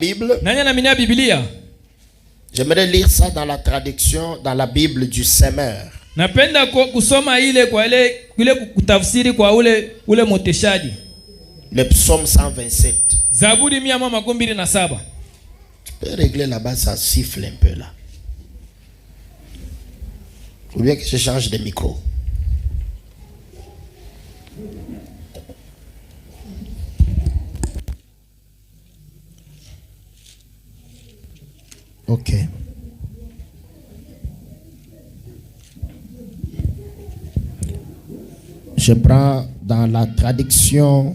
Bible. J'aimerais lire ça dans la traduction, dans la Bible du Semeur. Napenda kusoma ile kwa ile kutafsiri kwa ule moteshaji. Le psaume 127. Zaburi 127. Tu peux régler là-bas, ça siffle un peu là. Ou bien que je change de micro. Ok. Je prends dans la traduction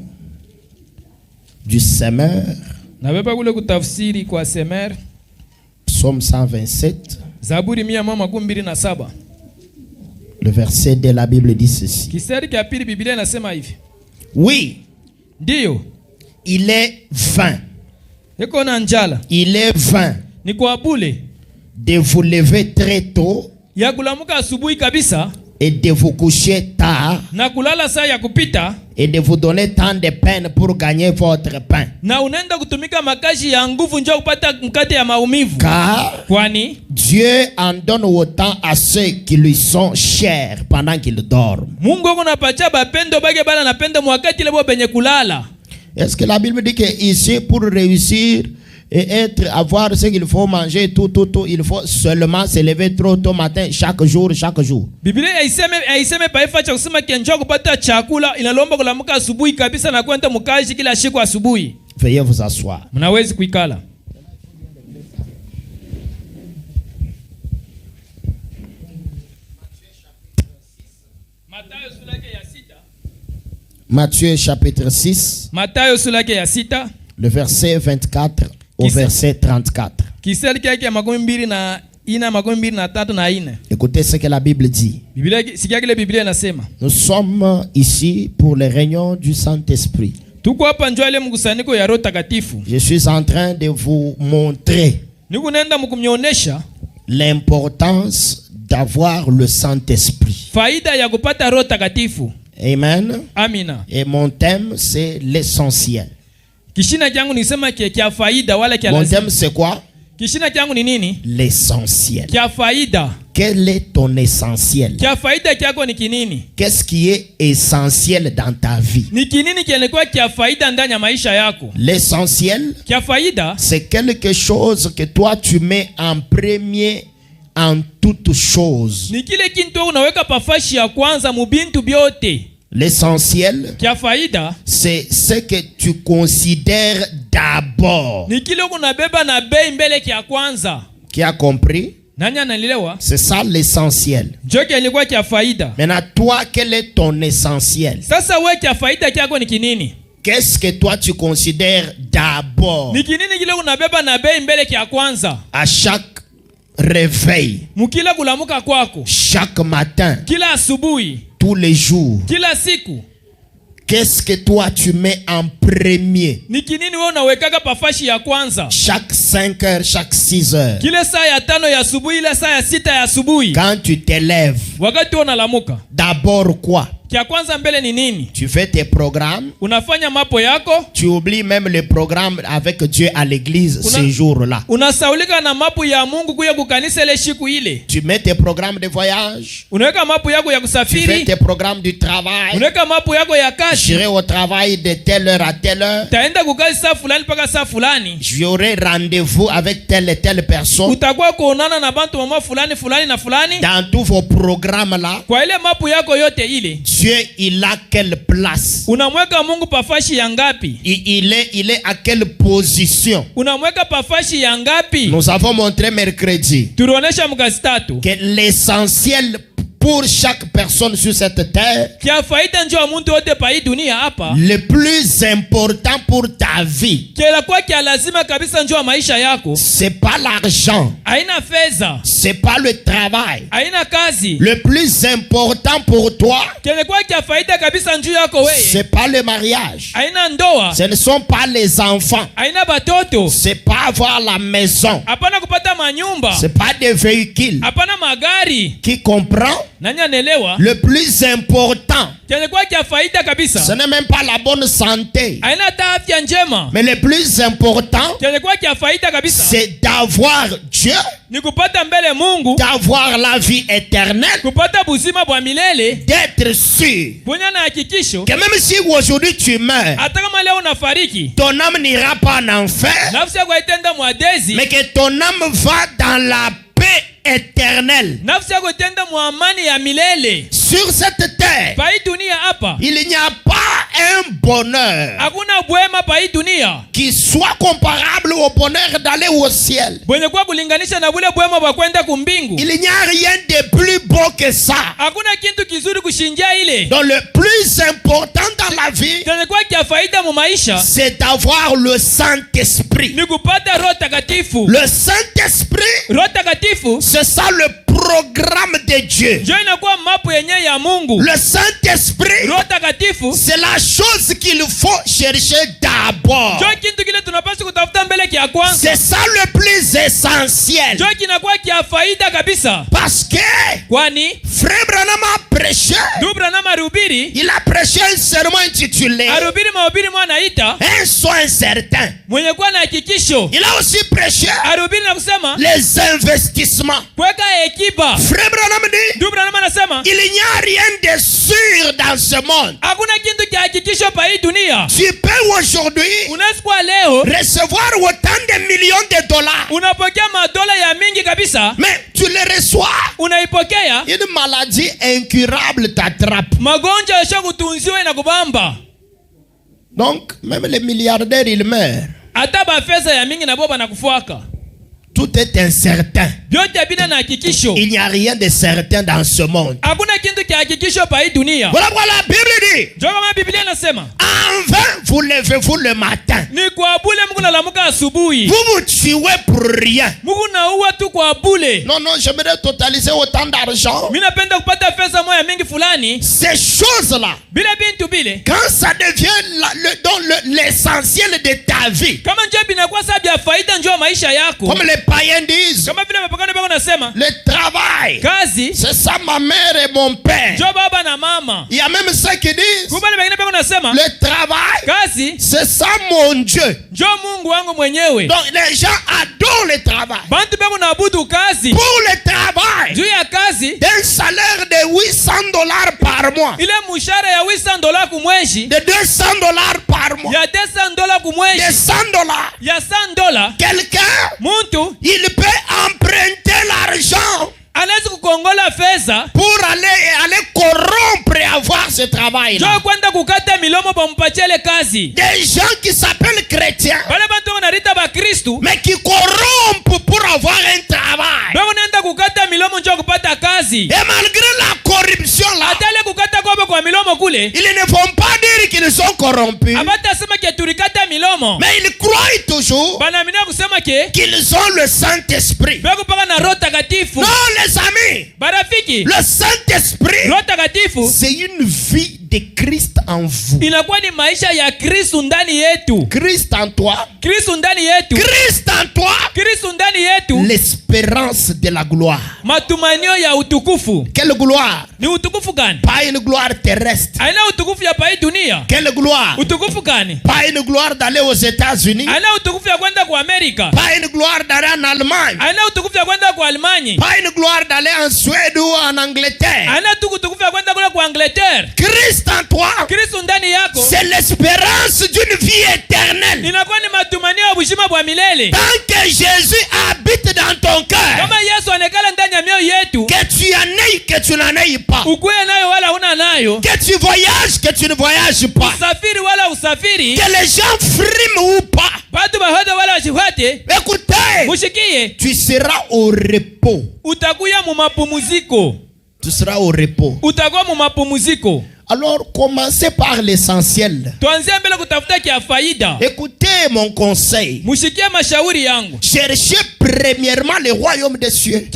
du Semeur. Psaume 127. Zaburi 127. Le verset de la Bible dit ceci. Oui. Il est vain. Il est vain de vous lever très tôt et de vous coucher tard et de vous donner tant de peine pour gagner votre pain. Car Dieu en donne autant à ceux qui lui sont chers pendant qu'ils dorment. Est-ce que la Bible dit que ici, pour réussir et avoir ce qu'il faut manger, tout, il faut seulement se lever trop tôt matin, chaque jour. Veuillez vous asseoir. Matthieu chapitre 6. Le verset 24 au verset 34. Écoutez ce que la Bible dit. Nous sommes ici pour les réunions du Saint-Esprit. Je suis en train de vous montrer l'importance d'avoir le Saint-Esprit. Amen. Amina. Et mon thème, c'est l'essentiel. Mon thème, c'est quoi? L'essentiel. Quel est ton essentiel? Qu'est-ce qui est essentiel dans ta vie? L'essentiel, c'est quelque chose que toi tu mets en premier en toute chose. L'essentiel, c'est ce que tu considères d'abord. Qui a compris? C'est ça l'essentiel. Maintenant, toi, quel est ton essentiel? Qu'est-ce que toi tu considères d'abord? À chaque réveil, chaque matin, tous les jours, qu'est-ce que toi tu mets en premier? Chaque 5 heures, chaque 6 heures, quand tu t'élèves, d'abord quoi? Tu fais tes programmes. Tu oublies même les programmes avec Dieu à l'église ces jours-là. Tu mets tes programmes de voyage. Tu fais tes programmes du travail. J'irai au travail de telle heure à telle heure. J'aurai rendez-vous avec telle et telle personne. Dans tous vos programmes là, Dieu, il a quelle place? Il est à quelle position? Nous avons montré mercredi que l'essentiel pour chaque personne sur cette terre, le plus important pour ta vie, c'est pas l'argent, c'est pas le travail. Le plus important pour toi, c'est pas le mariage, ce ne sont pas les enfants, c'est pas avoir la maison, c'est pas des véhicules. Qui comprend? le plus important, ce n'est même pas la bonne santé, mais le plus important, c'est d'avoir Dieu, d'avoir la vie éternelle, d'être sûr que même si aujourd'hui tu meurs, ton âme n'ira pas en enfer, mais que ton âme va dans la paix éternelle. Sur cette terre, il n'y a pas un bonheur qui soit comparable au bonheur d'aller au ciel. Il n'y a rien de plus beau que ça. Donc le plus important dans la vie, c'est d'avoir le Saint-Esprit. Le Saint-Esprit, c'est ça le programme de Dieu. Le Saint-Esprit, c'est la chose qu'il faut chercher d'abord. C'est ça le plus essentiel. Parce que Frère Branham a prêché. Il a prêché un sermon intitulé Un soin certain. Il a aussi prêché les investissements. Frère Branham dit, il n'y a rien de sûr dans ce monde. Tu peux aujourd'hui recevoir autant de millions de dollars, mais tu les reçois, une maladie incurable t'attrape. Donc même les milliardaires ils meurent. Tout est incertain. Il n'y a rien de certain dans ce monde. Voilà pourquoi la Bible dit, en vain vous levez-vous le matin. Vous vous tuez pour rien. Non, j'aimerais totaliser autant d'argent. Ces choses-là, quand ça devient l'essentiel de ta vie, comme les païens disent, le travail, c'est ça ma mère et mon père. Il y a même ceux qui disent, le travail, c'est ça mon Dieu. Donc les gens adorent le travail. Pour le travail, d'un salaire de $800 par mois, de $200 par mois, de $100, quelqu'un, il peut emprunter l'argent pour aller corrompre et avoir ce travail-là. Des gens qui s'appellent chrétiens, mais qui corrompent pour avoir un travail. Et malgré la corruption là, ils ne vont pas dire qu'ils sont corrompus, mais ils croient toujours qu'ils ont le Saint-Esprit. Non les amis, le Saint-Esprit, c'est une vie de Christ en vous. Christ en toi. Christ en toi. L'espérance de la gloire. Quelle gloire? Pas une gloire terrestre. Quelle gloire? Pas une gloire d'aller aux États-Unis. Pas une gloire d'aller en Allemagne. Pas une gloire d'aller en Suède ou en Angleterre. Christ en toi, c'est l'espérance d'une vie éternelle. Tant que Jésus habite dans ton cœur, que tu en aies, que tu n'en aies pas, que tu voyages, que tu ne voyages pas, que les gens friment ou pas, écoutez, tu seras au repos. Tu seras au repos. Alors commencez par l'essentiel. Écoutez mon conseil. Cherchez premièrement le royaume des cieux.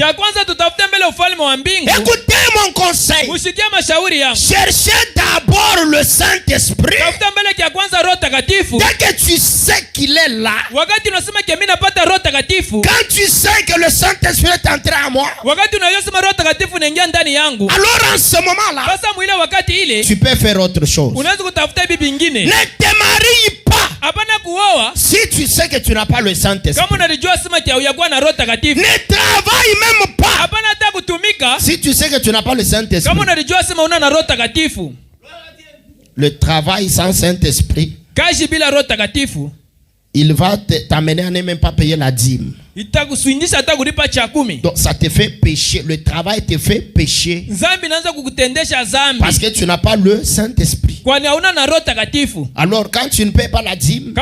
Écoutez mon mon conseil. Cherchez d'abord le Saint-Esprit. Dès que tu sais qu'il est là, quand tu sais que le Saint-Esprit est entré en moi, alors en ce moment-là, tu peux faire autre chose. Ne te marie pas si tu sais que tu n'as pas le Saint-Esprit. Ne travaille même pas si tu sais que tu n'as pas le Saint-Esprit. Le travail sans Saint-Esprit, il va t'amener à ne même pas payer la dîme. Donc ça te fait pécher. Le travail te fait pécher parce que tu n'as pas le Saint-Esprit. Alors quand tu ne payes pas la dîme,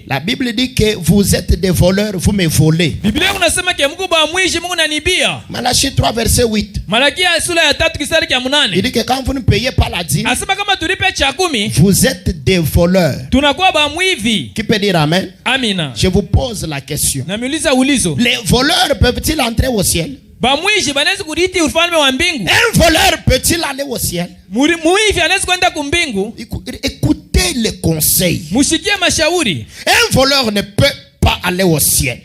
la Bible dit que vous êtes des voleurs, vous me volez. Malachie 3 verset 8. Il dit que quand vous ne payez pas la dîme, vous êtes des voleurs. Qui peut dire amen? Je vous pose la question. Les voleurs peuvent-ils entrer au ciel? Un voleur peut-il aller au ciel? Écoutez les conseils. Un voleur ne peut pas aller au ciel.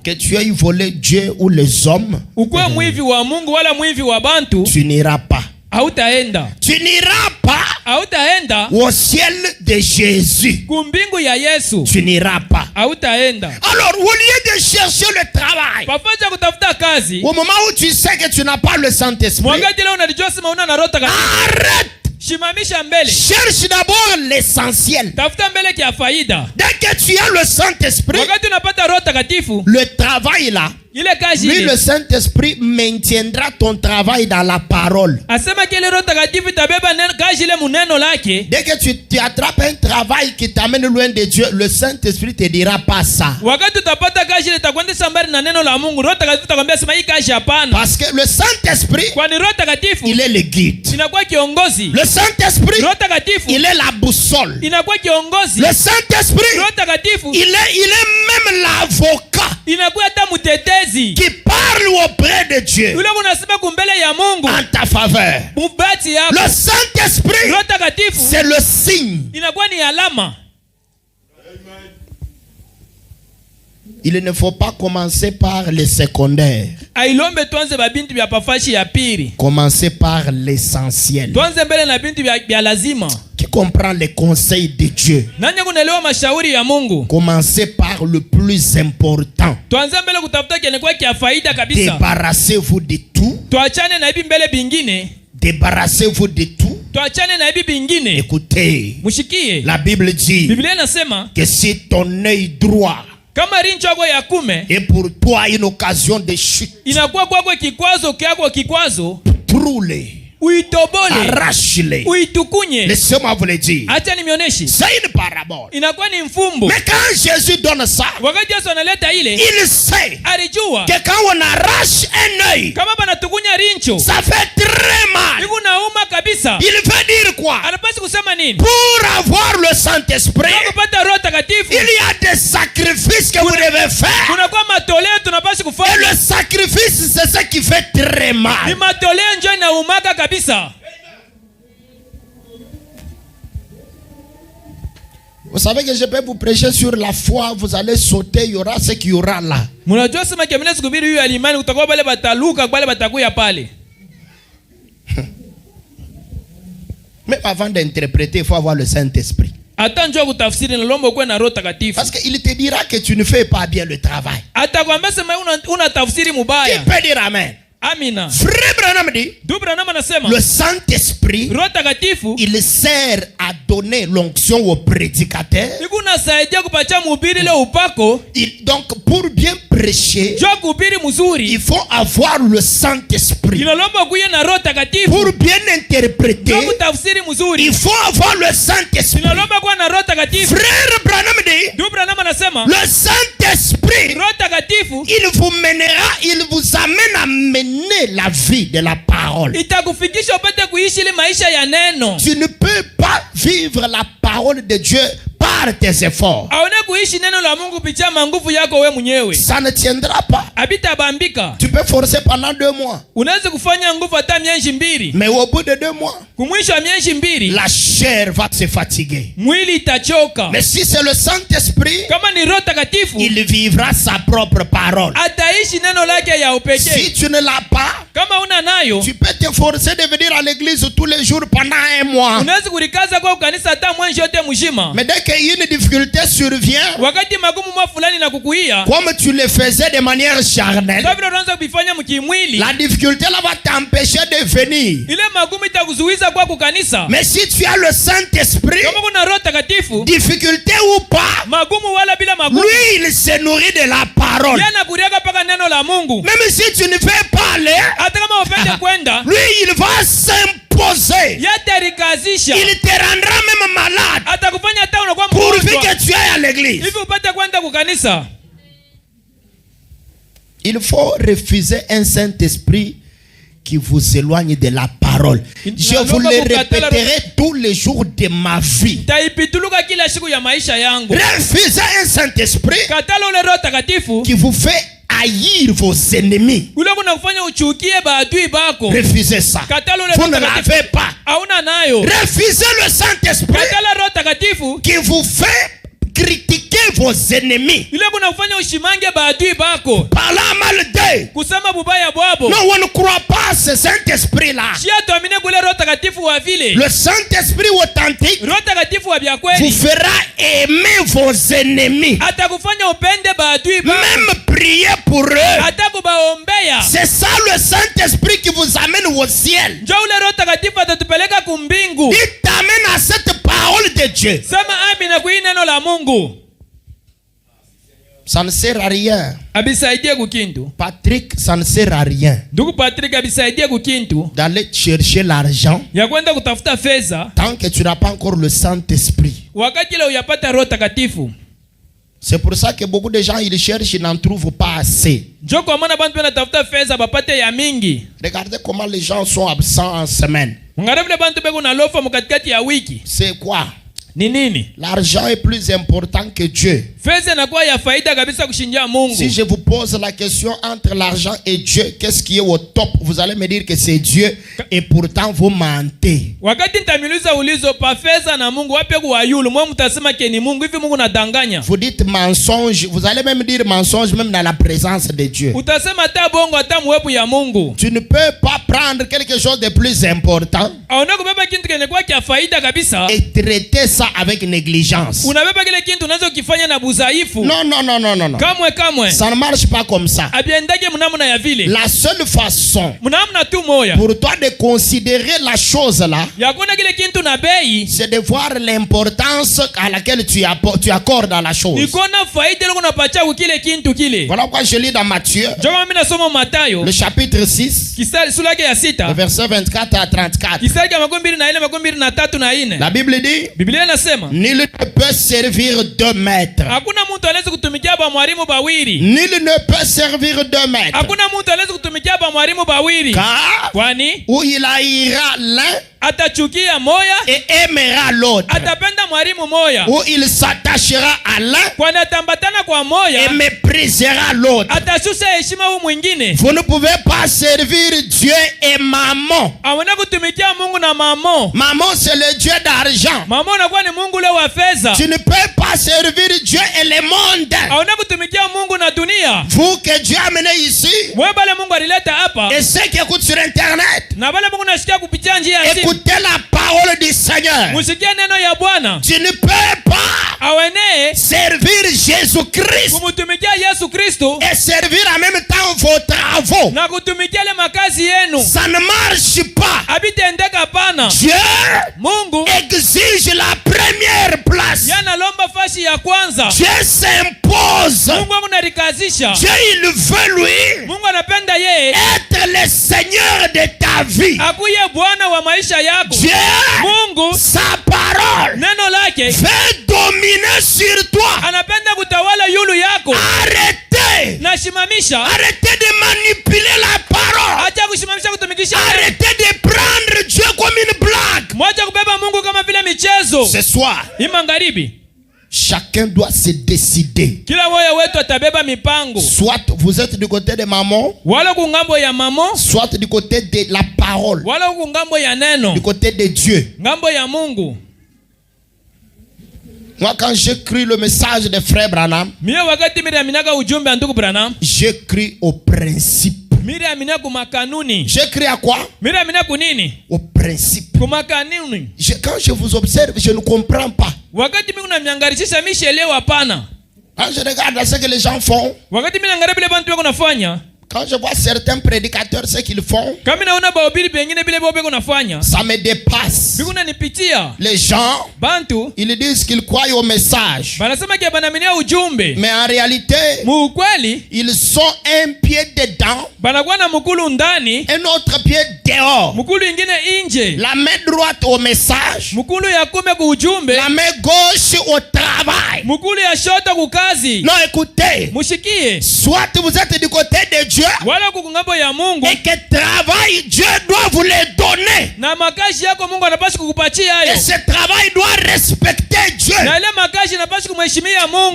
Que tu aies volé Dieu ou les hommes, tu n'iras pas. Tu n'iras pas au ciel de Jésus. Tu n'iras pas. Alors au lieu de chercher le travail, au moment où tu sais que tu n'as pas le Saint-Esprit, arrête. Cherche d'abord l'essentiel. Dès que tu as le Saint-Esprit, le travail là, lui, le Saint-Esprit maintiendra ton travail dans la parole. Dès que tu attrapes un travail qui t'amène loin de Dieu, le Saint-Esprit te dira pas ça. Parce que le Saint-Esprit, il est le guide. Le Saint-Esprit, il est la boussole. Le Saint-Esprit, il est même l'avocat qui parle auprès de Dieu en ta faveur. Le Saint-Esprit, c'est le signe. Il ne faut pas commencer par les secondaires. Commencez par l'essentiel. Qui comprend les conseils de Dieu. Commencez par le plus important. Débarrassez-vous de tout. Débarrassez-vous de tout. Écoutez, la Bible dit que si ton œil droit et pour toi une occasion de chute, brûle-les, arrache-les. Laissez-moi vous le dire. C'est une parabole. Mais quand Jésus donne ça, il sait que quand on arrache un œil, ça fait très mal. Il veut dire quoi? Pour avoir le Saint-Esprit, il y a des sacrifices que vous devez faire. Et le sacrifice, c'est ce qui fait très mal. Vous savez que je peux vous prêcher sur la foi, vous allez sauter, il y aura ce qu'il y aura là. Mais avant d'interpréter, il faut avoir le Saint-Esprit. Parce qu'il te dira que tu ne fais pas bien le travail. Qui peut dire amen? Frère Branham dit, le Saint-Esprit, il sert à donner l'onction au prédicateur. Donc pour bien prêcher, il faut avoir le Saint-Esprit. Pour bien interpréter, il faut avoir le Saint-Esprit. Frère Branham dit, le Saint-Esprit, il vous mènera, il vous amène à mener la vie de la parole. Tu ne peux pas vivre la parole de Dieu, pas par tes efforts, ça ne tiendra pas. Tu peux forcer pendant 2 mois, mais au bout de 2 mois, la chair va se fatiguer. Mais si c'est le Saint-Esprit, il vivra sa propre parole. Si tu ne l'as pas, tu peux te forcer de venir à l'église tous les jours pendant 1 mois. Mais dès qu'une difficulté survient, comme tu le faisais de manière charnelle, la difficulté là va t'empêcher de venir. Mais si tu as le Saint-Esprit, difficulté ou pas, lui il se nourrit de la parole. Même si tu ne veux pas aller, lui il va s'imposer. Il te rendra même malade pourvu que tu ailles à l'église. Il faut refuser un Saint-Esprit qui vous éloigne de la parole. Je vous le répéterai tous les jours de ma vie. Refusez un Saint-Esprit qui vous fait haïr vos ennemis. Refusez ça. Vous ne l'avez pas. Refusez le Saint-Esprit qui vous fait critiquer vos ennemis. Parla mal d'eux. Non, on ne croit pas à ce Saint-Esprit-là. Le Saint-Esprit authentique vous fera aimer vos ennemis. Même prier pour eux. C'est ça le Saint-Esprit qui vous amène au ciel. Il t'amène à cette parole de Dieu. Ça ne sert à rien. Patrick, ça ne sert à rien d'aller chercher l'argent tant que tu n'as pas encore le Saint-Esprit. C'est pour ça que beaucoup de gens ils cherchent, ils n'en trouvent pas assez. Regardez comment les gens sont absents en semaine. C'est quoi? L'argent est plus important que Dieu. Si je vous pose la question entre l'argent et Dieu, qu'est-ce qui est au top? Vous allez me dire que c'est Dieu et pourtant vous mentez. Vous dites mensonge, vous allez même dire mensonge même dans la présence de Dieu. Tu ne peux pas prendre quelque chose de plus important et traiter ça avec négligence. Non. Ça ne marche pas comme ça. La seule façon pour toi de considérer la chose là, c'est de voir l'importance à laquelle tu accordes à la chose. Voilà pourquoi je lis dans Matthieu, le chapitre 6, le verset 24 à 34. La Bible dit: nul ne peut servir 2 maîtres. Nul ne peut servir 2 maîtres. Car où il haïra l'un et aimera l'autre, où il s'attachera à l'un et méprisera l'autre. Vous ne pouvez pas servir Dieu et maman. Maman c'est le Dieu d'argent. Tu ne peux pas servir Dieu et le monde. Vous que Dieu a amené ici et ceux qui écoutent sur internet, écoutez la parole du Seigneur. Tu ne peux pas servir Jésus-Christ et servir en même temps vos travaux. Ça ne marche pas. Dieu exige la première place. Dieu s'impose. Dieu il veut lui être le Seigneur de ta vie. Dieu, sa parole veut dominer sur toi. Arrêtez de manipuler la parole. Arrêtez de prendre Dieu comme une blague. Ce soir, Chacun doit se décider. Kila moja wetu atabeba mipango. Soit vous êtes du côté de maman, wala kungambo ya maman, soit du côté de la parole, wala kungambo ya neno, du côté de Dieu. Ngambo ya Mungu. Moi, quand j'écris le message de frère Branham, j'écris au principe. J'écris à quoi? Au principe. Quand je vous observe, je ne comprends pas. Quand je regarde ce que les gens font, quand je vois certains prédicateurs, ce qu'ils font, ça me dépasse. Les gens, ils disent qu'ils croient au message, mais en réalité, ils sont un pied dedans, un autre pied dehors. La main droite au message, la main gauche au travail. Non, écoutez, soit vous êtes du côté de Dieu, et que travail Dieu doit vous les donner, et ce travail doit respecter Dieu.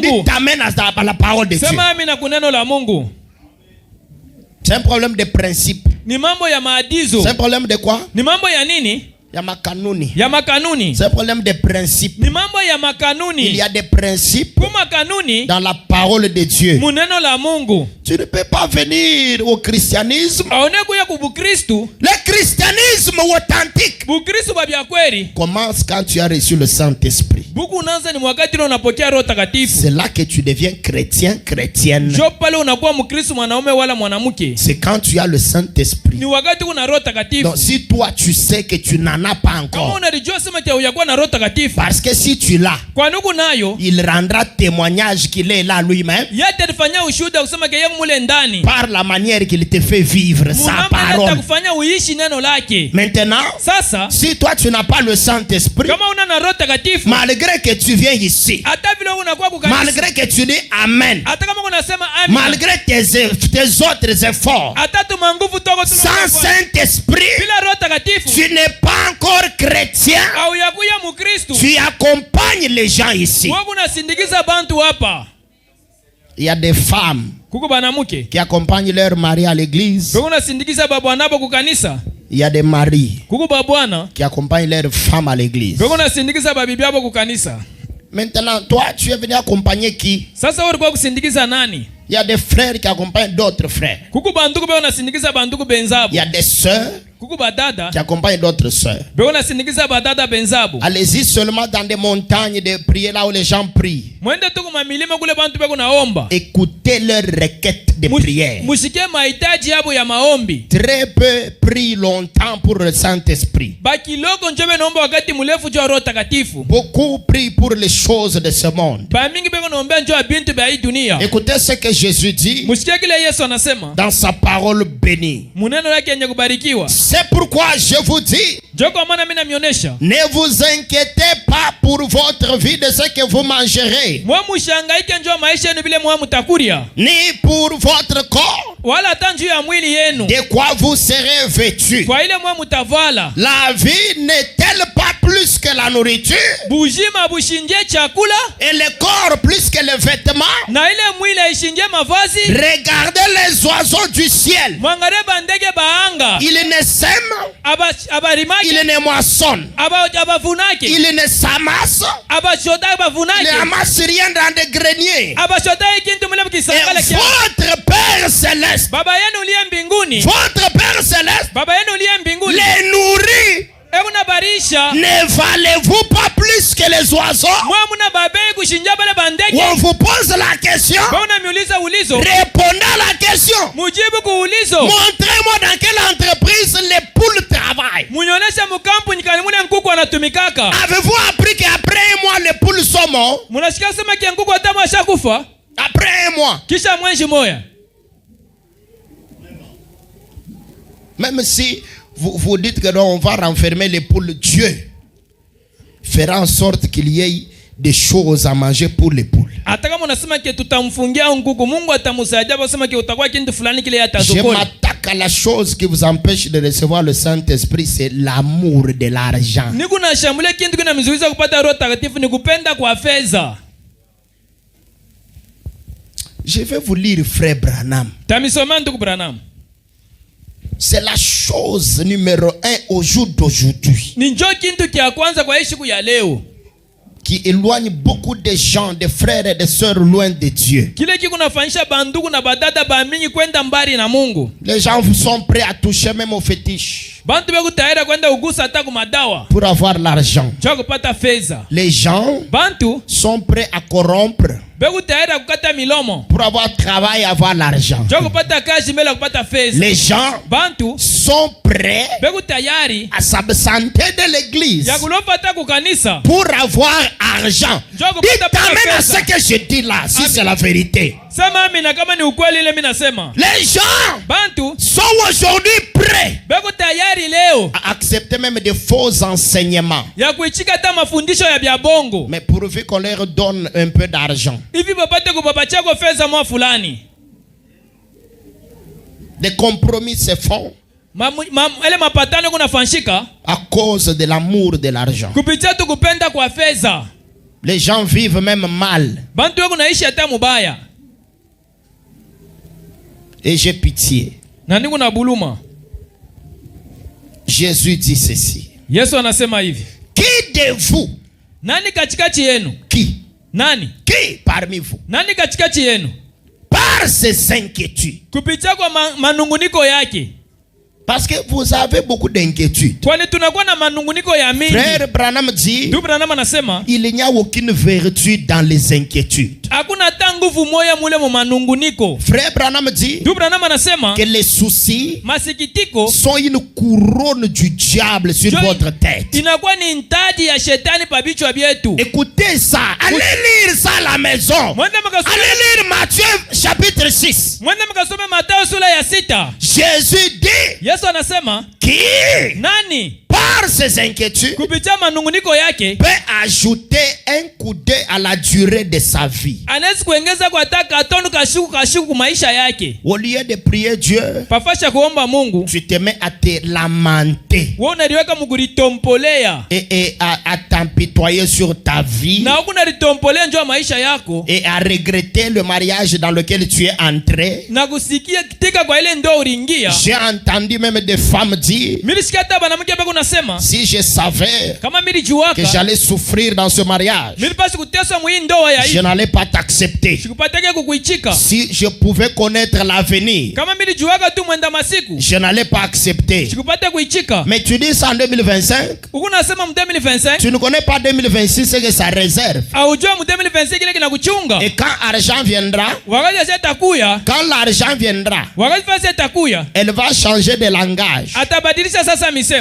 Dites amen à la parole de Dieu. C'est un problème de principe. C'est un problème de quoi? C'est un problème de principe. Il y a des principes dans la parole de Dieu. Tu ne peux pas venir au christianisme. Le christianisme authentique commence quand tu as reçu le Saint-Esprit. C'est là que tu deviens chrétien, chrétienne. C'est quand tu as le Saint-Esprit. Donc si toi tu sais que tu n'en as pas encore, parce que si tu l'as, il rendra témoignage qu'il est là lui-même par la manière qu'il te fait vivre sa parole. Maintenant, si toi tu n'as pas le Saint-Esprit, malgré que tu viens ici, malgré que tu dis amen, malgré tes autres efforts, sans Saint-Esprit, tu n'es pas encore chrétien. Tu accompagnes les gens ici. Il y a des femmes qui accompagnent leur mari à l'église. Il y a des maris qui accompagnent leurs femmes à l'église. Maintenant, toi, tu es venu accompagner qui? Il y a des frères qui accompagnent d'autres frères. Il y a des sœurs qui accompagnent d'autres sœurs. Allez-y seulement dans des montagnes de prier là où les gens prient. Écoutez leurs requêtes de prière. Très peu prient longtemps pour le Saint-Esprit. Beaucoup prient pour les choses de ce monde. Écoutez ce que Jésus dit dans sa parole bénie. C'est pourquoi je vous dis, ne vous inquiétez pas pour votre vie de ce que vous mangerez, ni pour votre corps, de quoi vous serez vêtus. La vie n'est-elle pas plus que la nourriture, et le corps plus que le vêtement? Regardez les oiseaux du ciel. Ils ne sèment, ils ne moissonnent, ils ne s'amassent, ils n'amassent rien dans des greniers. Et votre Père Céleste, votre Père Céleste les nourrit. Ne valez-vous pas plus que les oiseaux? On vous pose la question, répondez à la question. Montrez-moi dans quelle entreprise les poules travaillent. Avez-vous appris qu'après un mois les poules sont mortes? Après un mois. Même si vous dites que non, on va renfermer les poules, Dieu fera en sorte qu'il y ait des choses à manger pour les poules. Je m'attaque à la chose qui vous empêche de recevoir le Saint-Esprit, c'est l'amour de l'argent. Je vais vous lire frère Branham. Tamisoma ndugu Branham. C'est la chose numéro 1 au jour d'aujourd'hui. Ni njoo kintu kia kwanza kwa hii siku ya leo. Qui éloigne beaucoup de gens, des frères et des sœurs loin de Dieu. Kile kikunafanyisha bandugu na badada bamingi kwenda mbali na Mungu. Les gens sont prêts à toucher même au fétiche. Bantu beku tayari kwenda ugusa hata kumadawa. Pour avoir l'argent. Njoo kupata fedha. Les gens bantu sont prêts à corrompre. Beku tayari kukata milomo. Pour avoir travail et avoir l'argent. Njoo kupata kazi mbele kupata fedha. Les gens bantu sont prêts beku tayari à s'absenter de l'église. Ya kulopa hata kukanisa. Pour avoir argent. Dites amen à ce que je dis là, si c'est la vérité. Les gens bantu sont aujourd'hui prêts à accepter même des faux enseignements. Mais pourvu qu'on leur donne un peu d'argent. Des compromis se font à cause de l'amour de l'argent. Les gens vivent même mal. Et j'ai pitié. Jésus dit ceci. Qui de vous? Qui? Qui parmi vous? Par ses inquiétudes. Parce que vous avez beaucoup d'inquiétudes. Frère Branham dit, il n'y a aucune vertu dans les inquiétudes. Frère Branham dit que les soucis sont une couronne du diable sur votre tête. Écoutez ça. Allez lire ça à la maison. Allez lire Matthieu chapitre 6. Jésus dit qui par ses inquiétudes peut ajouter un coup d'œil à la durée de sa vie. Au lieu de prier Dieu, tu te mets à te lamenter et à t'empitoyer sur ta vie et à regretter le mariage dans lequel tu es entré. J'ai entendu même des femmes dire, si je savais que j'allais souffrir dans ce mariage, je n'allais pas t'accepter. Si je pouvais connaître l'avenir, je n'allais pas accepter. Mais tu dis ça en 2025, tu ne connais pas 2026 ce que ça réserve. Et quand l'argent viendra, elle va changer de langage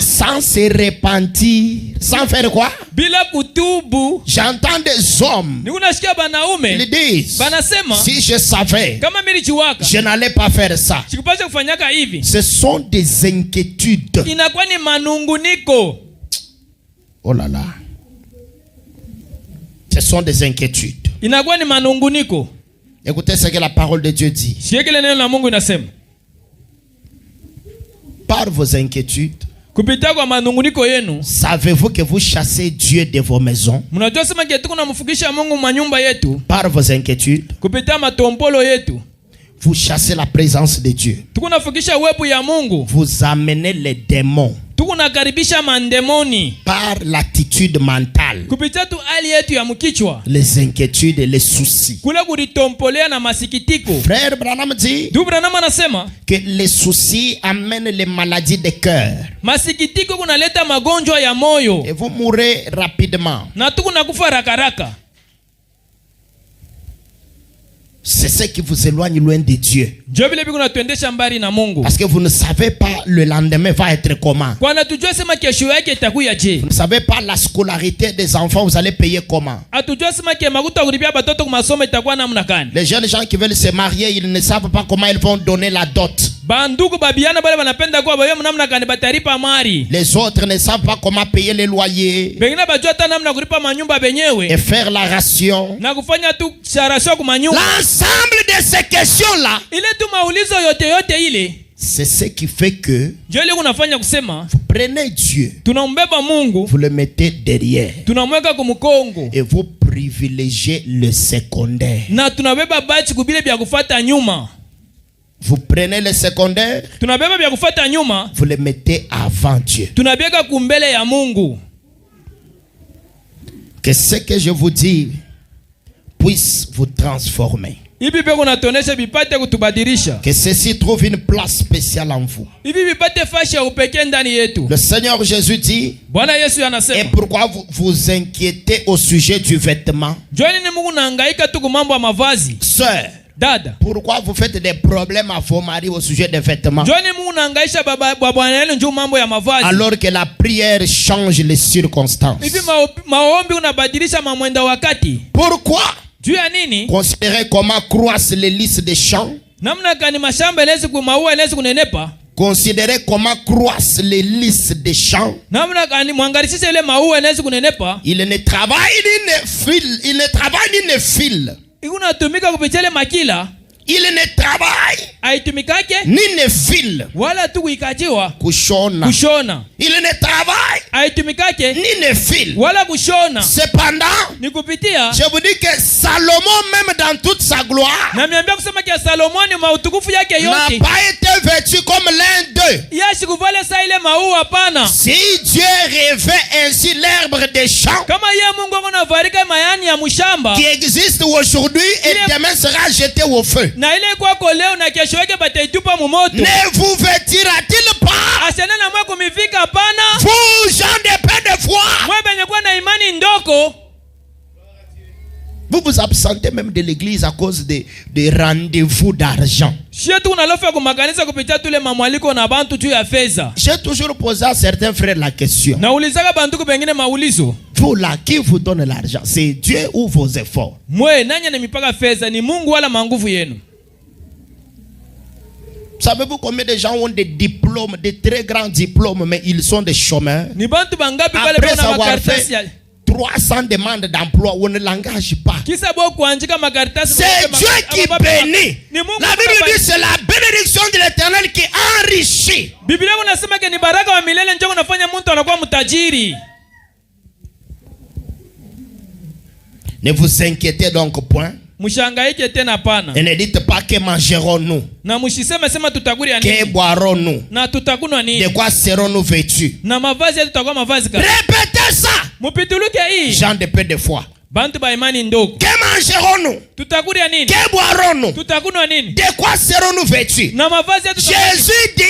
sans se repentir, sans faire quoi? J'entends des hommes, ils disent, si je savais, je n'allais pas faire ça. Ce sont des inquiétudes. Oh là là. Ce sont des inquiétudes. Écoutez ce que la parole de Dieu dit. Par vos inquiétudes, savez-vous que vous chassez Dieu de vos maisons? Par vos inquiétudes, vous chassez la présence de Dieu. Vous amenez les démons par l'attitude mentale, les inquiétudes et les soucis. Frère Branham dit que les soucis amènent les maladies de cœur et vous mourrez rapidement. C'est ce qui vous éloigne loin de Dieu. Parce que vous ne savez pas le lendemain va être comment. Vous ne savez pas la scolarité des enfants, vous allez payer comment. Les jeunes gens qui veulent se marier, ils ne savent pas comment ils vont donner la dot. Les autres ne savent pas comment payer les loyers et faire la ration. L'ensemble de ces questions-là, c'est ce qui fait que vous prenez Dieu, vous le mettez derrière et vous privilégiez le secondaire. Na tunabeba bachi kubile bya kufuata nyuma. Vous prenez le secondaire, tunabeba bya kufuata nyuma, vous le mettez avant Dieu. Tunabeka kumbele ya Mungu. Que ce que je vous dis puisse vous transformer. Que ceci trouve une place spéciale en vous. Le Seigneur Jésus dit, et pourquoi vous vous inquiétez au sujet du vêtement? Sœur, pourquoi vous faites des problèmes à vos maris au sujet des vêtements? Alors que la prière change les circonstances. Pourquoi? Considérez comment croissent les lys des champs. Considérez comment croissent les lys des champs. Il ne travaille ni ne file. Il ne travaille ni ne file kushona. Il ne travaille ni ne file. Cependant, je vous dis que Salomon, même dans toute sa gloire, n'a pas été vêtu comme l'un d'eux. Si Dieu revêt ainsi l'herbe des champs qui existe aujourd'hui et demain sera jeté au feu, ne vous vêtira-t-il pas, vous gens de peu de foi? Vous vous absentez même de l'église à cause des rendez-vous d'argent. J'ai toujours posé à certains frères la question. Vous là, qui vous donne l'argent? C'est Dieu ou vos efforts? Savez-vous combien de gens ont des diplômes, des très grands diplômes, mais ils sont des chômeurs? Après avoir fait 300 demandes d'emploi, on ne l'engage pas. C'est Dieu qui bénit. La Bible dit que c'est la bénédiction de l'Éternel qui enrichit. Ne vous inquiétez donc point. Et ne dites pas que mangerons-nous, que boirons-nous, de quoi serons-nous vêtus. Répétez ça, gens de peu de foi. Que mangerons-nous? Que boirons-nous? De quoi serons-nous vêtus? Jésus dit,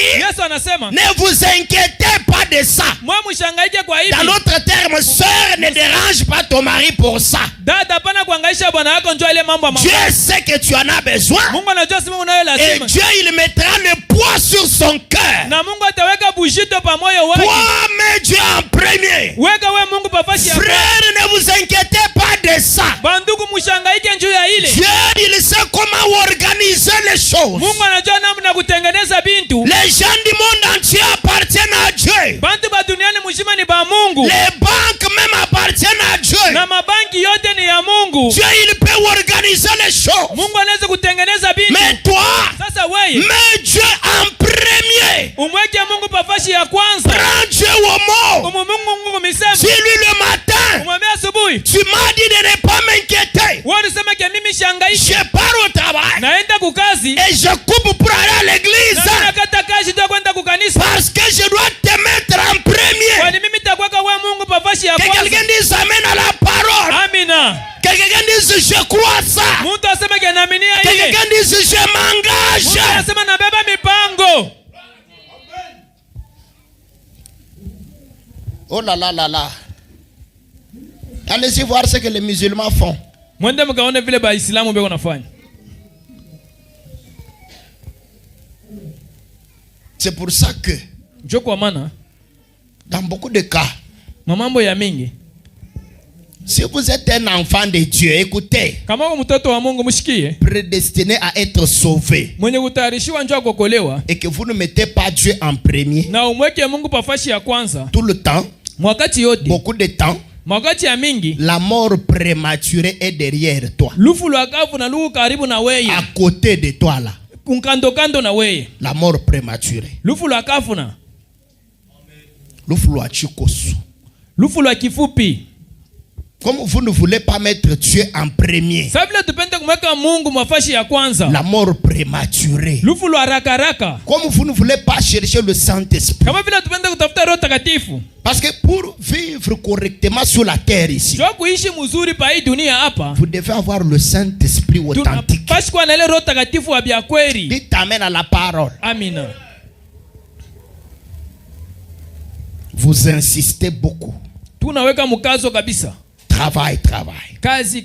ne vous inquiétez pas de ça. Dans notre terme, sœur, ne dérange pas ton mari pour ça. Dieu sait que tu en as besoin. Et Dieu, il mettra le poids sur son cœur. Toi, mets Dieu en premier. Frère, ne vous inquiétez pas de ça. Dieu, il sait comment organiser les choses. Les gens du monde entier appartiennent à Dieu. Les banques même appartiennent à Dieu. Dieu, il peut organiser les choses. Mais toi, mets Dieu en premier. Prends Dieu au mot. Dis-lui le matin, tu m'as dit de ne pas m'inquiéter. Je pars au travail et je coupe pour aller à l'église parce que je dois te mettre en premier. Que quelqu'un dise amen à la parole. Que quelqu'un dise je crois ça. Que quelqu'un dise je m'engage. Oh là là là là. Allez-y voir ce que les musulmans font. C'est pour ça que dans beaucoup de cas, si vous êtes un enfant de Dieu, écoutez, prédestiné à être sauvé, et que vous ne mettez pas Dieu en premier tout le temps, beaucoup de temps, la mort prématurée est derrière toi, à côté de toi là. La mort prématurée. Comme vous ne voulez pas mettre Dieu en premier, la mort prématurée. Comme vous ne voulez pas chercher le Saint-Esprit. Parce que pour vivre correctement sur la terre ici, vous devez avoir le Saint-Esprit authentique. Dites amen à la parole. Amen. Vous insistez beaucoup. Travail. Kazi.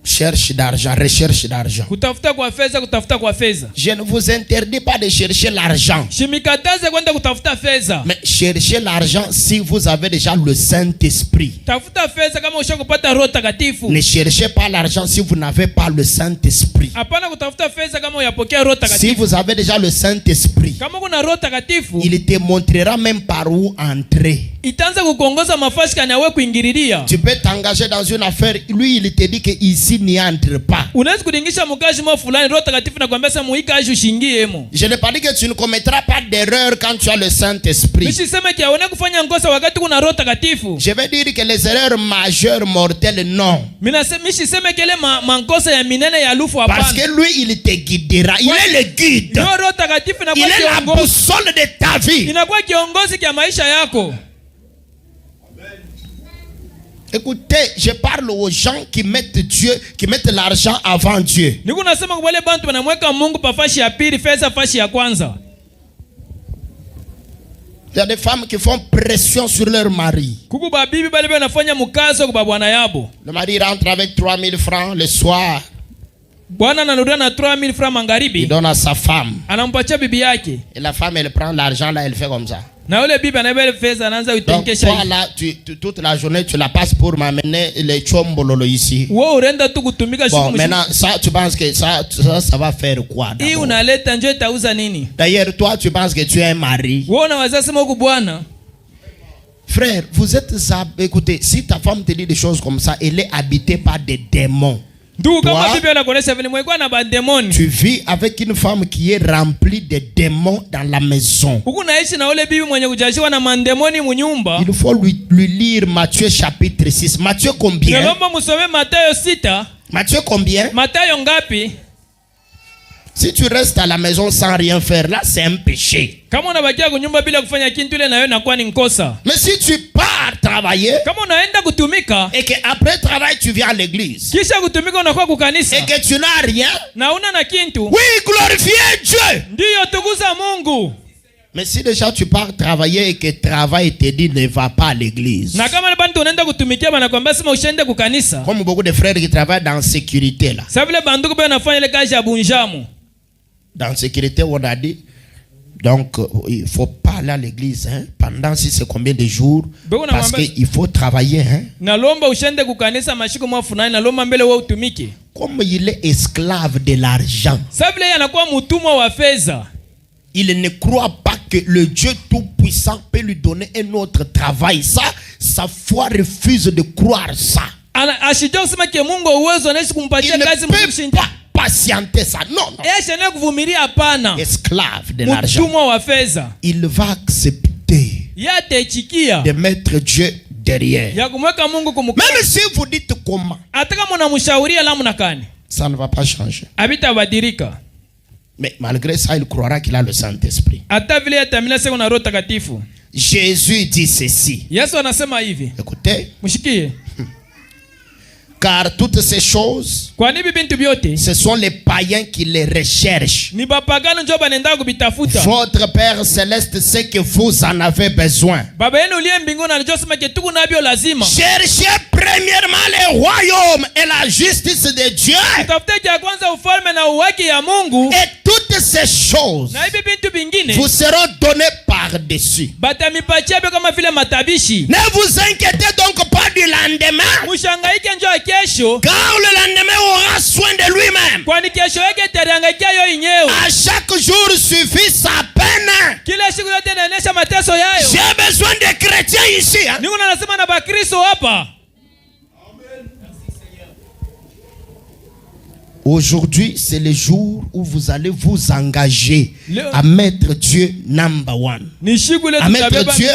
Cherche d'argent, recherche d'argent. Je ne vous interdis pas de chercher l'argent. Mais cherchez l'argent si vous avez déjà le Saint-Esprit. Ne cherchez pas l'argent si vous n'avez pas le Saint-Esprit. Si vous avez déjà le Saint-Esprit, il te montrera même par où entrer. Tu peux t'engager dans une affaire, lui il te dit que ici n'y entre pas. Je n'ai pas dit que tu ne commettras pas d'erreur quand tu as le Saint-Esprit. Je vais dire que les erreurs majeures mortelles, non. Parce que lui il te guidera. Il est le guide. Il est la boussole de ta vie. Écoutez, je parle aux gens qui mettent Dieu, qui mettent l'argent avant Dieu. Il y a des femmes qui font pression sur leur mari. Le mari rentre avec 3000 francs le soir. Il donne à sa femme. Et la femme, elle prend l'argent là, elle fait comme ça. Donc toi là, toute la journée tu la passes pour m'amener les chombololo ici. Bon, maintenant ça tu penses que ça va faire quoi? D'ailleurs toi tu penses que tu es un mari. Frère, vous êtes, écoutez, si ta femme te dit des choses comme ça, elle est habitée par des démons. Toi, tu vis avec une femme qui est remplie de démons dans la maison. Il faut lui lire Matthieu chapitre 6. Matthieu combien? Matthieu combien? Si tu restes à la maison sans rien faire, là c'est un péché. Mais si tu pars travailler et qu'après travail tu viens à l'église et que tu n'as rien, oui, glorifiez Dieu. Mais si déjà tu pars travailler et que travail te dit ne va pas à l'église, comme beaucoup de frères qui travaillent dans la sécurité là. Dans la sécurité, on a dit, donc il ne faut pas aller à l'église pendant si c'est combien de jours, parce qu'il faut travailler. Comme il est esclave de l'argent, il ne croit pas que le Dieu Tout-Puissant peut lui donner un autre travail. Ça, sa foi refuse de croire ça. Il ne peut pas patienter ça. Non. Esclave de l'argent. Il va accepter de mettre Dieu derrière. Même si vous dites comment, ça ne va pas changer. Mais malgré ça, il croira qu'il a le Saint-Esprit. Jésus dit ceci. Écoutez. Car toutes ces choses, ce sont les païens qui les recherchent. Votre Père Céleste sait que vous en avez besoin. Cherchez premièrement le royaume et la justice de Dieu. Et toutes ces choses vous seront données par-dessus. Ne vous inquiétez donc pas du lendemain, car le lendemain aura soin de lui-même. À chaque jour suffit sa peine. J'ai besoin de chrétiens ici. Aujourd'hui, c'est le jour où vous allez vous engager à mettre Dieu number one. À mettre Dieu.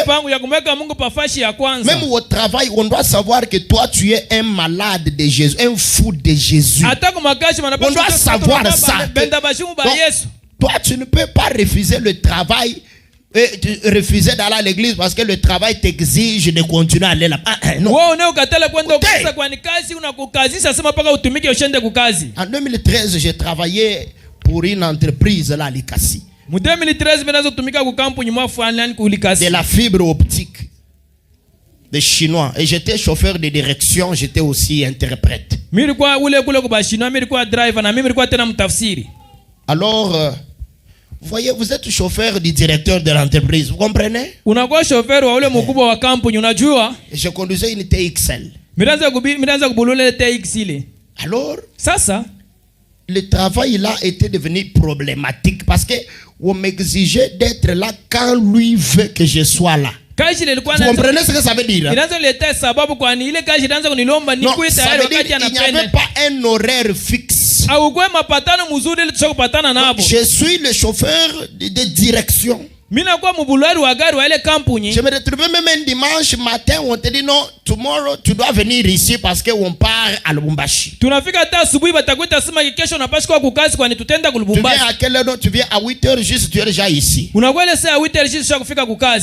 Même au travail, on doit savoir que toi, tu es un malade de Jésus, un fou de Jésus. On doit savoir ça. Donc, toi, tu ne peux pas refuser le travail. Refuser d'aller à l'église parce que le travail t'exige de continuer à aller là-bas. Non. En 2013, j'ai travaillé pour une entreprise là, à Likasi. De la fibre optique des Chinois. Et j'étais chauffeur de direction, j'étais aussi interprète. Alors, vous voyez, vous êtes chauffeur du directeur de l'entreprise, vous comprenez? Je conduisais une TXL. Alors, le travail là était devenu problématique parce que on m'exigeait d'être là quand lui veut que je sois là. Vous comprenez ce que ça veut dire? Non, ça veut dire qu'il n'y avait pas un horaire fixe. Je suis le chauffeur de direction. Je me retrouvais même un dimanche matin où on te dit non, tomorrow tu dois venir ici parce qu'on part à Lubumbashi. Tu viens à quelle heure? Tu viens à 8h juste, tu es déjà ici.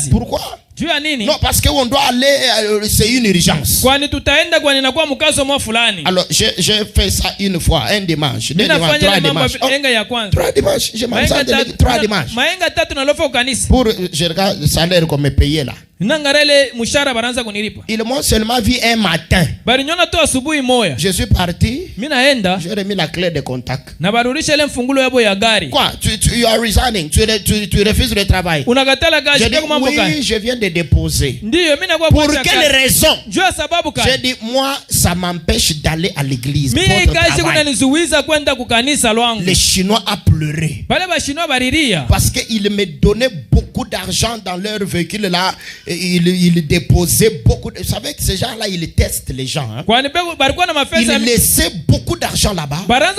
Pourquoi? Non, parce qu'on doit aller, c'est une urgence. Alors, j'ai fait ça une fois, un dimanche, deux dimanches, trois dimanches. Oh, trois dimanches, je m'en sens de 3 dimanches. Pour, je regarde le salaire qu'on me payait là. Ils m'ont seulement vu un matin. Je suis parti. J'ai remis la clé de contact. Quoi? Tu are resigning. Tu refuses le travail. J'ai dit oui, je viens de déposer. Pour quelle raison? J'ai dit moi, ça m'empêche d'aller à l'église. Les Chinois a pleuré. Parce qu'ils me donnaient beaucoup d'argent dans leur véhicule là. Il déposait beaucoup. Vous savez que ces gens-là, ils testent les gens. Hein? Ils laissaient beaucoup d'argent là-bas. Alors,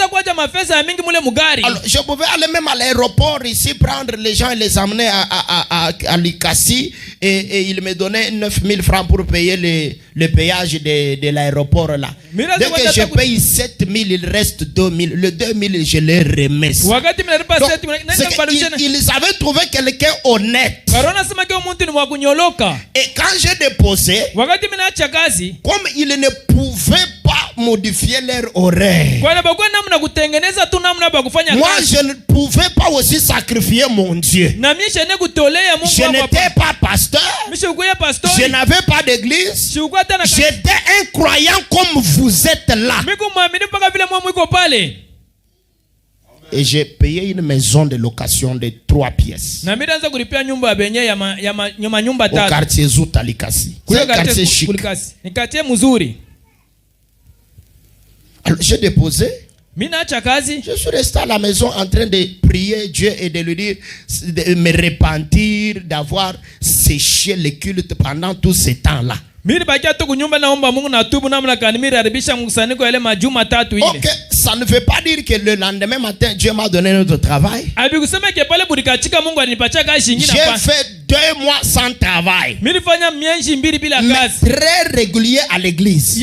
je pouvais aller même à l'aéroport ici, prendre les gens et les emmener à Likasi. Et il me donnait 9 000 francs pour payer le péage de l'aéroport là. Dès que je paye 7 000, il reste 2 000. Le 2 000, je les remets. Donc, ils avaient trouvé quelqu'un honnête. Et quand j'ai déposé, comme ils ne pouvaient pas modifier leur horaire, moi je ne pouvais pas aussi sacrifier mon Dieu. Je n'étais pas pasteur, je n'avais pas d'église, j'étais un croyant comme vous êtes là. Et j'ai payé une maison de location de 3 pièces. Au quartier Zuta Likasi. C'est un quartier chic. Alors j'ai déposé. Je suis resté à la maison en train de prier Dieu et de lui dire de me repentir, d'avoir séché le culte pendant tout ce temps-là. Ok, ça ne veut pas dire que le lendemain matin Dieu m'a donné notre travail. J'ai fait 2 mois sans travail, mais très régulier à l'église.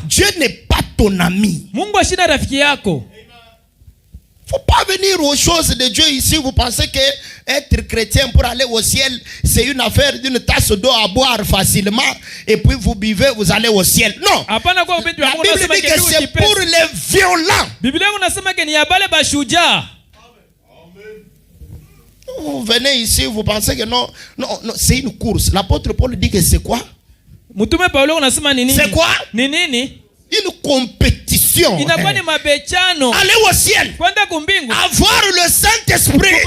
Dieu n'est pas ton ami. Faut pas venir aux choses de Dieu ici. Vous pensez que être chrétien pour aller au ciel, c'est une affaire d'une tasse d'eau à boire facilement et puis vous buvez, vous allez au ciel. Non. La Bible dit que c'est pour les violents. Vous venez ici, vous pensez que non, c'est une course. L'apôtre Paul dit que c'est quoi? C'est quoi? Une compétition. Aller au ciel, avoir le Saint-Esprit,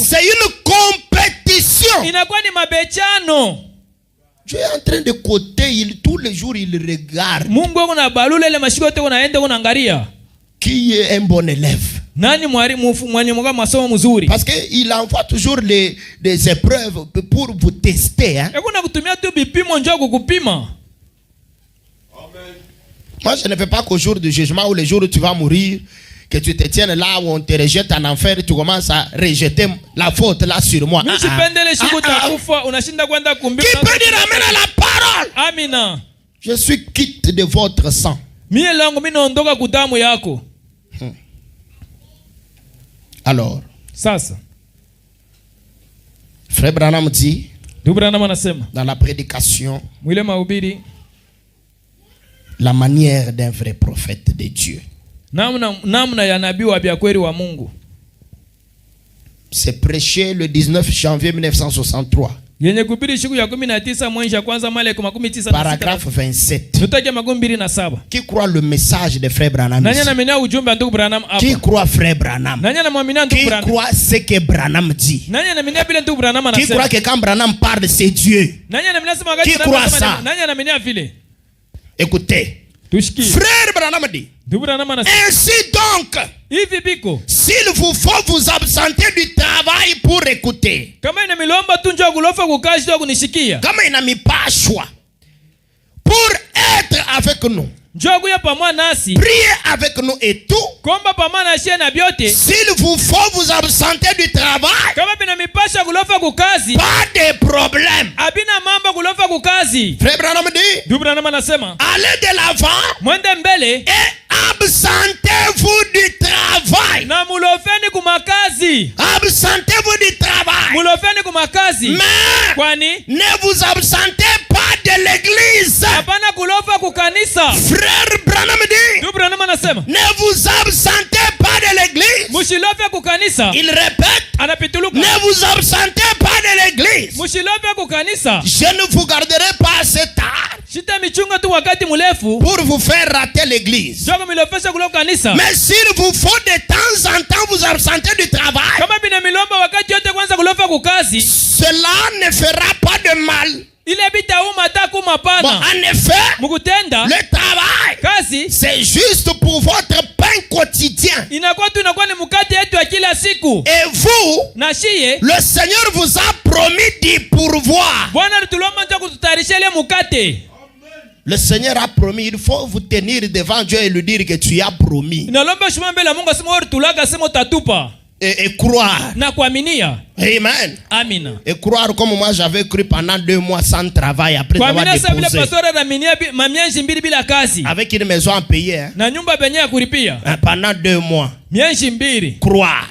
c'est une compétition. Dieu est en train de côté, tous les jours il regarde qui est un bon élève. Parce qu'il envoie toujours des épreuves pour vous tester. Hein? Moi, je ne veux pas qu'au jour du jugement ou le jour où tu vas mourir, que tu te tiennes là où on te rejette en enfer et tu commences à rejeter la faute là sur moi. Qui peut dire amen à la parole? Amina. Je suis quitte de votre sang. Alors, Frère Branham dit dans la prédication, la manière d'un vrai prophète de Dieu. C'est prêché le 19 janvier 1963. Paragraphe 27. Qui croit le message de Frère Branham? Qui croit Frère Branham? Qui croit ce que Branham dit? Qui croit que quand Branham parle, c'est Dieu? Qui croit ça? Écoutez. Frère Branham dit, ainsi donc, s'il vous faut vous absenter du travail pour écouter, kama inamipashwa pour être avec nous, priez avec nous et tout. S'il vous faut vous absenter du travail, pas de problème. Frère Branham dit, allez de l'avant et absentez-vous du travail. Absentez-vous du travail. Mais ne vous absentez pas de l'église. Frère Branham dit, ne vous absentez pas de l'église. Il répète, ne vous absentez pas de l'église. Je ne vous garderai pas assez tard pour vous faire rater l'église. Mais s'il vous faut de temps en temps vous absenter du travail, cela ne fera pas de mal. Bon, en effet, le travail, c'est juste pour votre pain quotidien. Et vous, le Seigneur vous a promis d'y pourvoir. Le Seigneur a promis, il faut vous tenir devant Dieu et lui dire que tu as promis. Et croire. Amen. Amina. Et croire comme moi j'avais cru pendant 2 mois sans travail après avoir déposé. Avec une maison à payer. Pendant 2 mois. Croire.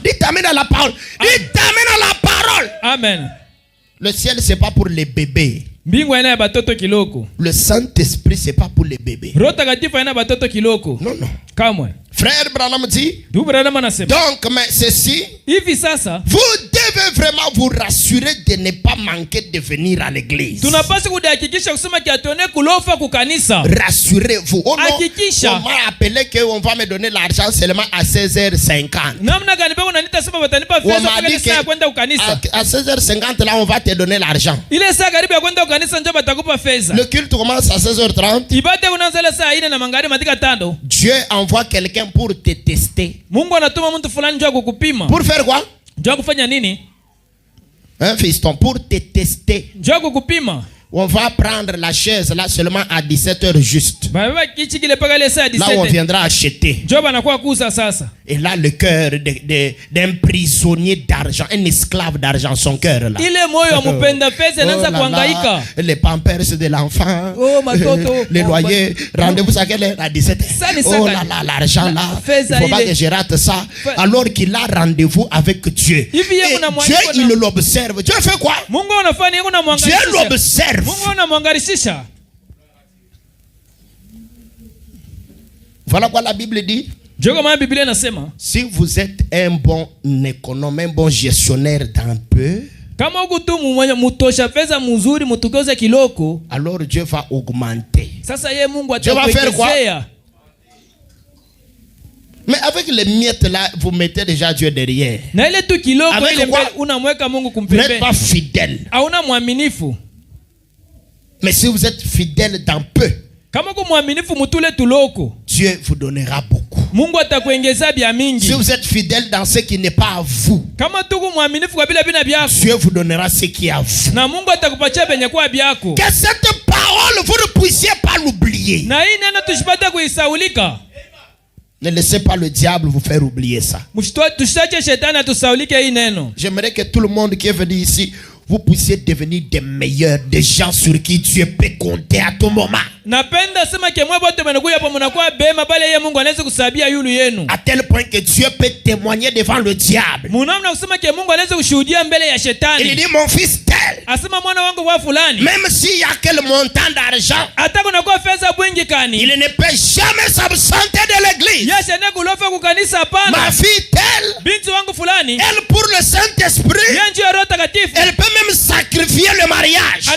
Dites amen à la parole. Dites amen à la parole. Amen. Le ciel c'est pas pour les bébés. Le Saint-Esprit c'est pas pour les bébés. Non, non. Frère Branham dit, donc mais ceci, vous devez vraiment vous rassurer de ne pas manquer de venir à l'église. Rassurez-vous. On m'a appelé qu'on va me donner l'argent seulement à 16h50. On m'a dit qu'à 16h50 là on va te donner l'argent. Le culte commence à 16h30. Dieu envoie quelqu'un pour te tester. Pour faire quoi? Hein, fiston, pour te tester. On va prendre la chaise là seulement à 17h juste. Là où on viendra acheter. Et là le cœur d'un prisonnier d'argent, un esclave d'argent, son cœur là. Les pampers de l'enfant, les loyers, rendez-vous à quelle heure? À 17h. Oh là là, l'argent là, il ne faut pas que je rate ça. Alors qu'il a rendez-vous avec Dieu. Et Dieu il l'observe. Dieu fait quoi? Dieu l'observe. Voilà quoi la Bible dit. Si vous êtes un bon économe, un bon gestionnaire d'un peu, alors Dieu va augmenter. Dieu va faire quoi? Mais avec les miettes là, vous mettez déjà Dieu derrière. Avec quoi? Vous n'êtes pas fidèle. Mais si vous êtes fidèle dans peu, Dieu vous donnera beaucoup. Si vous êtes fidèle dans ce qui n'est pas à vous, Dieu vous donnera ce qui est à vous. Que cette parole, vous ne puissiez pas l'oublier. oublier. Ne laissez pas le diable vous faire oublier ça. J'aimerais que tout le monde qui est venu ici, vous puissiez devenir des meilleurs, des gens sur qui Dieu peut compter à tout moment. À tel point que Dieu peut témoigner devant le diable. Il dit, mon fils tel, même s'il y a quel montant d'argent, il ne peut jamais s'absenter de l'église. Ma fille telle, elle pour le Saint-Esprit, elle peut même sacrifier le mariage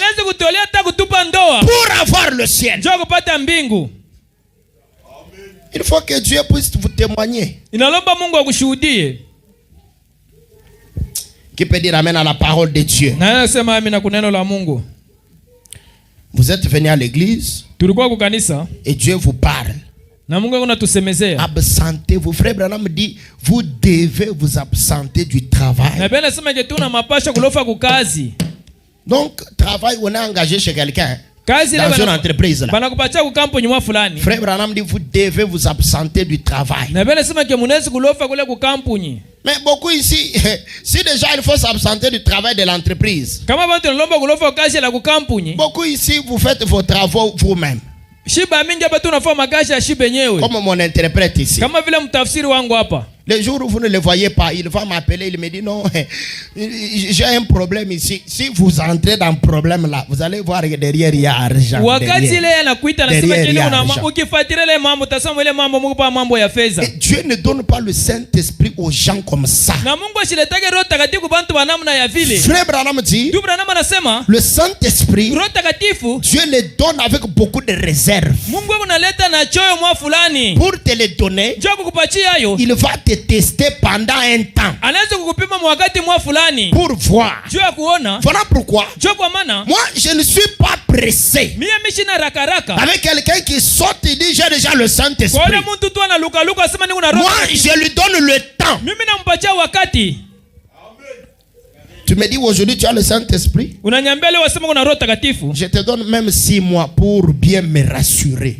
pour avoir le ciel. Il faut que Dieu puisse vous témoigner. Qui peut dire amen à la parole de Dieu? Vous êtes venu à l'église et Dieu vous parle. Absentez-vous. Frère Branham dit, vous devez vous absenter du travail. Donc, travail, on est engagé chez quelqu'un. Dans une entreprise là. Frère Branham dit, vous devez vous absenter du travail. Mais beaucoup ici, si déjà il faut s'absenter du travail de l'entreprise, beaucoup ici, vous faites vos travaux vous-même. Comme mon interprète ici. Les jours où vous ne le voyez pas, il va m'appeler, il me dit non, j'ai un problème ici. Si vous entrez dans le problème là, vous allez voir que derrière il y a argent. Et Dieu ne donne pas le Saint-Esprit aux gens comme ça. Frère Branham dit, le Saint-Esprit, Dieu le donne avec beaucoup de réserve. Pour te le donner, il va te tester pendant un temps pour voir. Voilà pourquoi moi je ne suis pas pressé avec quelqu'un qui saute et dit j'ai déjà le Saint-Esprit. Moi je lui donne le temps. Tu me dis aujourd'hui tu as le Saint-Esprit. Je te donne même 6 mois pour bien me rassurer.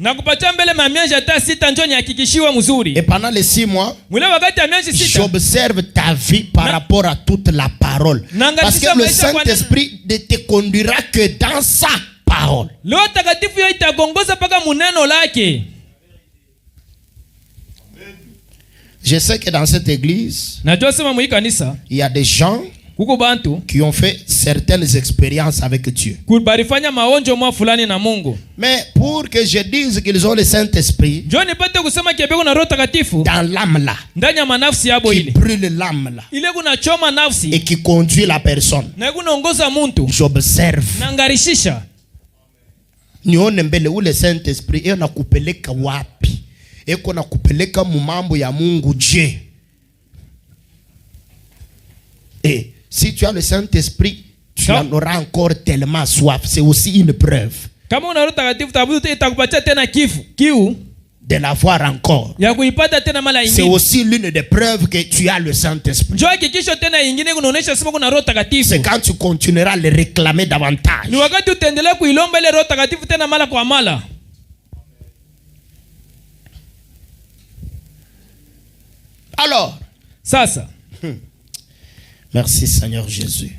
Et pendant les 6 mois, j'observe ta vie par rapport à toute la parole. Parce que le Saint-Esprit ne te conduira que dans sa parole. Je sais que dans cette église, il y a des gens qui ont fait certaines expériences avec Dieu. Mais pour que je dise qu'ils ont le Saint-Esprit dans l'âme là, qui brûle l'âme là et qui conduit la personne, j'observe. Nione mbele ule Saint-Esprit na kupeleka wapi? Eko na kupeleka mumambo ya Mungu je? Et si tu as le Saint-Esprit, tu en auras encore tellement soif. C'est aussi une preuve de l'avoir encore. C'est aussi l'une des preuves que tu as le Saint-Esprit. C'est quand tu continueras à le réclamer davantage. Alors, merci Seigneur Jésus.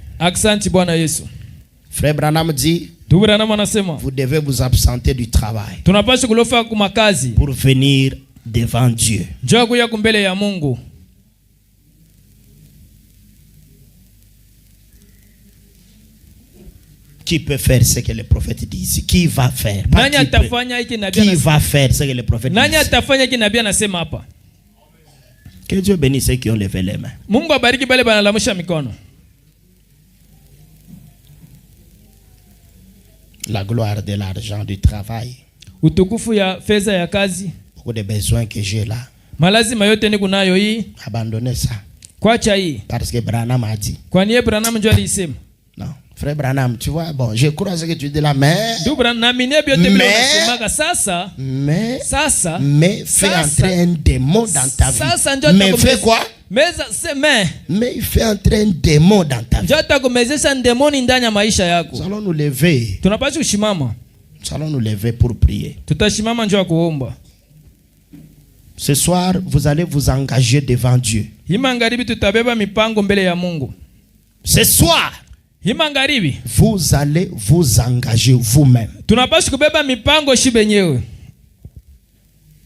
Frère Branham dit, vous devez vous absenter du travail pour venir devant Dieu. Qui peut faire ce que le prophète dit ici? Qui va faire? Qui va faire ce que le prophète dit ici? Que Dieu bénisse ceux qui ont levé les mains. La gloire de l'argent, du travail. Beaucoup de besoins que j'ai là. Abandonnez ça. Parce que Branham a dit. Non, frère Branham, tu vois, bon, je crois ce que tu dis là, mais fais entrer un démon dans ta vie. Mais fais quoi? Mais il fait entrer un démon dans ta vie. Nous allons nous lever. Nous allons nous lever pour prier. Tutashimama njoo kuomba. Ce soir, vous allez vous engager devant Dieu. Ce soir, vous allez vous engager vous-même.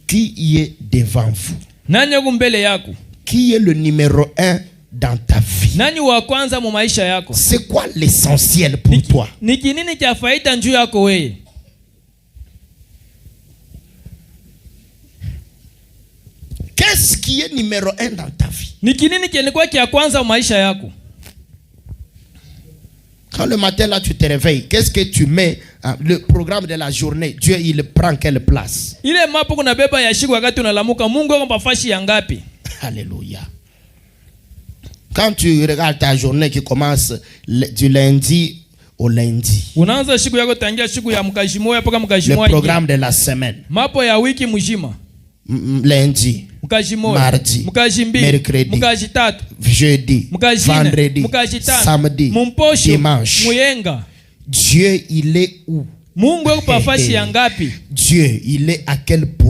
Qui est devant vous? Qui est le numéro 1 dans ta vie? C'est quoi l'essentiel pour toi? Qu'est-ce qui est numéro 1 dans ta vie? Quand le matin là tu te réveilles, qu'est-ce que tu mets? Le programme de la journée, Dieu il prend quelle place? Alléluia. Quand tu regardes ta journée qui commence du lundi au lundi, le programme de la semaine, lundi, mardi, mercredi, jeudi, vendredi, samedi, dimanche. Dieu il est où? Dieu il est à quel point?